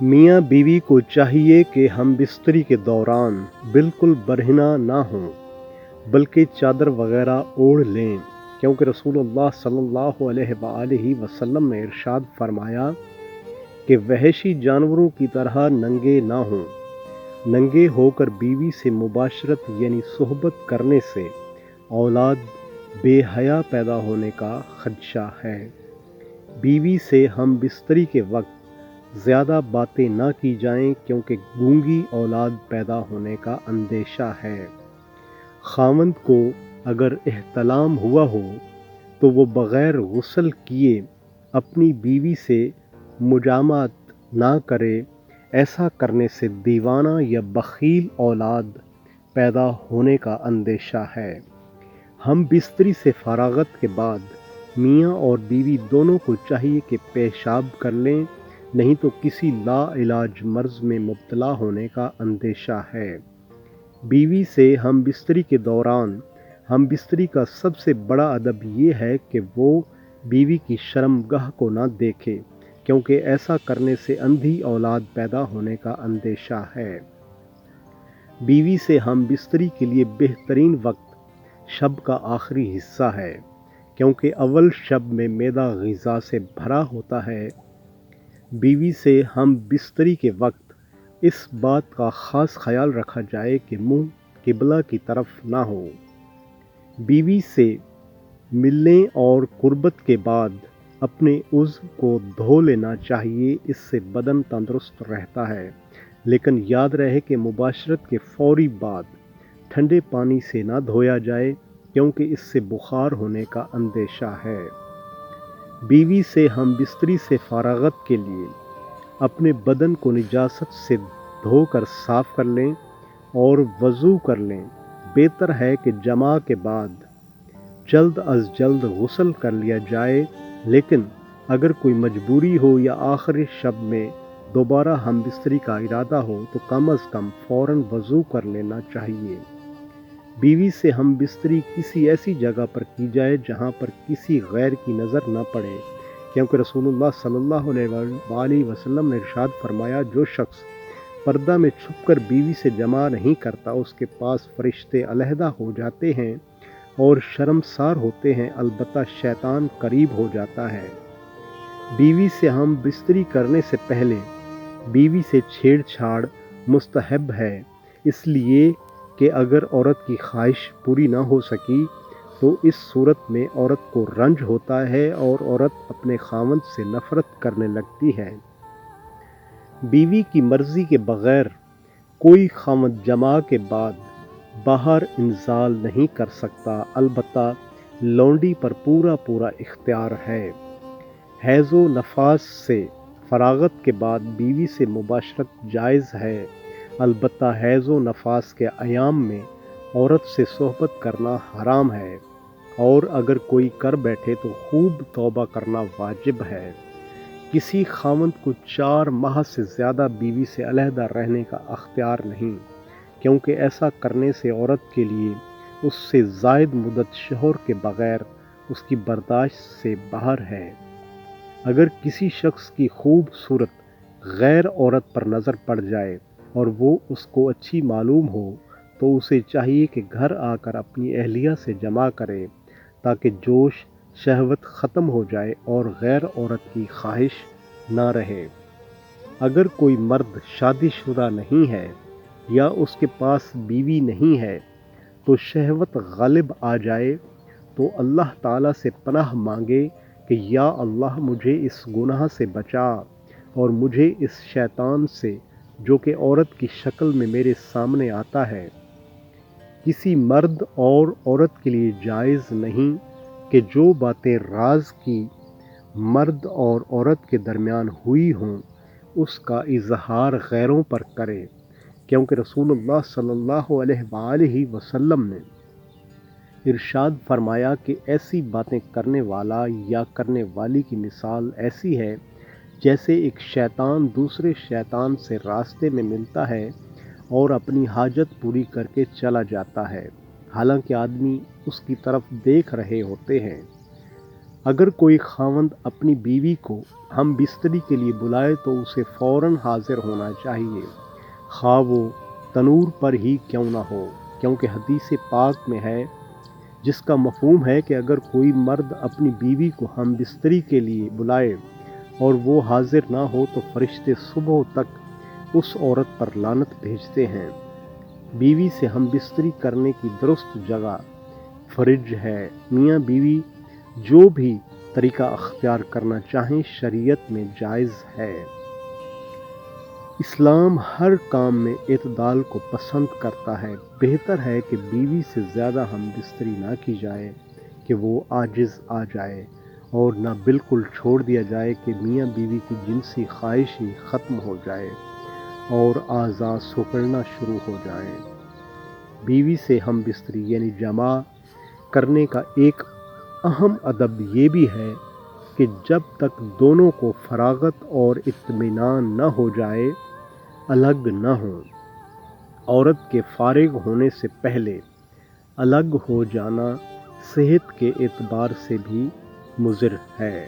میاں بیوی کو چاہیے کہ ہم بستری کے دوران بالکل برہنہ نہ ہوں بلکہ چادر وغیرہ اوڑھ لیں، کیونکہ رسول اللہ صلی اللہ علیہ وآلہ وسلم نے ارشاد فرمایا کہ وحشی جانوروں کی طرح ننگے نہ ہوں۔ ننگے ہو کر بیوی سے مباشرت یعنی صحبت کرنے سے اولاد بے حیا پیدا ہونے کا خدشہ ہے۔ بیوی سے ہم بستری کے وقت زیادہ باتیں نہ کی جائیں کیونکہ گونگی اولاد پیدا ہونے کا اندیشہ ہے۔ خاوند کو اگر احتلام ہوا ہو تو وہ بغیر غسل کیے اپنی بیوی سے مجامعت نہ کرے، ایسا کرنے سے دیوانہ یا بخیل اولاد پیدا ہونے کا اندیشہ ہے۔ ہم بستری سے فراغت کے بعد میاں اور بیوی دونوں کو چاہیے کہ پیشاب کر لیں، نہیں تو کسی لا علاج مرض میں مبتلا ہونے کا اندیشہ ہے۔ بیوی سے ہم بستری کے دوران ہم بستری کا سب سے بڑا ادب یہ ہے کہ وہ بیوی کی شرمگاہ کو نہ دیکھے، کیونکہ ایسا کرنے سے اندھی اولاد پیدا ہونے کا اندیشہ ہے۔ بیوی سے ہم بستری کے لیے بہترین وقت شب کا آخری حصہ ہے، کیونکہ اول شب میں معدہ غذا سے بھرا ہوتا ہے۔ بیوی سے ہم بستری کے وقت اس بات کا خاص خیال رکھا جائے کہ منہ قبلہ کی طرف نہ ہو۔ بیوی سے ملنے اور قربت کے بعد اپنے عضو کو دھو لینا چاہیے، اس سے بدن تندرست رہتا ہے، لیکن یاد رہے کہ مباشرت کے فوری بعد ٹھنڈے پانی سے نہ دھویا جائے، کیونکہ اس سے بخار ہونے کا اندیشہ ہے۔ بیوی سے ہم بستری سے فراغت کے لیے اپنے بدن کو نجاست سے دھو کر صاف کر لیں اور وضو کر لیں۔ بہتر ہے کہ جماع کے بعد جلد از جلد غسل کر لیا جائے، لیکن اگر کوئی مجبوری ہو یا آخری شب میں دوبارہ ہم بستری کا ارادہ ہو تو کم از کم فوراً وضو کر لینا چاہیے۔ بیوی سے ہم بستری کسی ایسی جگہ پر کی جائے جہاں پر کسی غیر کی نظر نہ پڑے، کیونکہ رسول اللہ صلی اللہ علیہ وآلہ وسلم نے ارشاد فرمایا، جو شخص پردہ میں چھپ کر بیوی سے جماع نہیں کرتا اس کے پاس فرشتے علیحدہ ہو جاتے ہیں اور شرمسار ہوتے ہیں، البتہ شیطان قریب ہو جاتا ہے۔ بیوی سے ہم بستری کرنے سے پہلے بیوی سے چھیڑ چھاڑ مستحب ہے، اس لیے کہ اگر عورت کی خواہش پوری نہ ہو سکی تو اس صورت میں عورت کو رنج ہوتا ہے اور عورت اپنے خاوند سے نفرت کرنے لگتی ہے۔ بیوی کی مرضی کے بغیر کوئی خاوند جماع کے بعد باہر انزال نہیں کر سکتا، البتہ لونڈی پر پورا اختیار ہے۔ حیض و نفاس سے فراغت کے بعد بیوی سے مباشرت جائز ہے، البتہ حیض و نفاس کے ایام میں عورت سے صحبت کرنا حرام ہے، اور اگر کوئی کر بیٹھے تو خوب توبہ کرنا واجب ہے۔ کسی خاوند کو 4 ماہ سے زیادہ بیوی سے علیحدہ رہنے کا اختیار نہیں، کیونکہ ایسا کرنے سے عورت کے لیے اس سے زائد مدت شوہر کے بغیر اس کی برداشت سے باہر ہے۔ اگر کسی شخص کی خوبصورت غیر عورت پر نظر پڑ جائے اور وہ اس کو اچھی معلوم ہو تو اسے چاہیے کہ گھر آ کر اپنی اہلیہ سے جماع کرے، تاکہ جوش شہوت ختم ہو جائے اور غیر عورت کی خواہش نہ رہے۔ اگر کوئی مرد شادی شدہ نہیں ہے یا اس کے پاس بیوی نہیں ہے تو شہوت غالب آ جائے تو اللہ تعالیٰ سے پناہ مانگے کہ یا اللہ مجھے اس گناہ سے بچا اور مجھے اس شیطان سے جو کہ عورت کی شکل میں میرے سامنے آتا ہے۔ کسی مرد اور عورت کے لیے جائز نہیں کہ جو باتیں راز کی مرد اور عورت کے درمیان ہوئی ہوں اس کا اظہار غیروں پر کرے، کیونکہ رسول اللہ صلی اللہ علیہ وآلہ وسلم نے ارشاد فرمایا کہ ایسی باتیں کرنے والا یا کرنے والی کی مثال ایسی ہے جیسے ایک شیطان دوسرے شیطان سے راستے میں ملتا ہے اور اپنی حاجت پوری کر کے چلا جاتا ہے، حالانکہ آدمی اس کی طرف دیکھ رہے ہوتے ہیں۔ اگر کوئی خاوند اپنی بیوی کو ہم بستری کے لیے بلائے تو اسے فوراً حاضر ہونا چاہیے، خواہ وہ تنور پر ہی کیوں نہ ہو، کیونکہ حدیث پاک میں ہے جس کا مفہوم ہے کہ اگر کوئی مرد اپنی بیوی کو ہم بستری کے لیے بلائے اور وہ حاضر نہ ہو تو فرشتے صبح تک اس عورت پر لعنت بھیجتے ہیں۔ بیوی سے ہم بستری کرنے کی درست جگہ فرج ہے۔ میاں بیوی جو بھی طریقہ اختیار کرنا چاہیں شریعت میں جائز ہے۔ اسلام ہر کام میں اعتدال کو پسند کرتا ہے۔ بہتر ہے کہ بیوی سے زیادہ ہم بستری نہ کی جائے کہ وہ عاجز آ جائے، اور نہ بالکل چھوڑ دیا جائے کہ میاں بیوی کی جنسی خواہش ہی ختم ہو جائے اور اعضاء سکڑنا شروع ہو جائیں۔ بیوی سے ہم بستری یعنی جماع کرنے کا ایک اہم ادب یہ بھی ہے کہ جب تک دونوں کو فراغت اور اطمینان نہ ہو جائے الگ نہ ہوں۔ عورت کے فارغ ہونے سے پہلے الگ ہو جانا صحت کے اعتبار سے بھی مضر ہے۔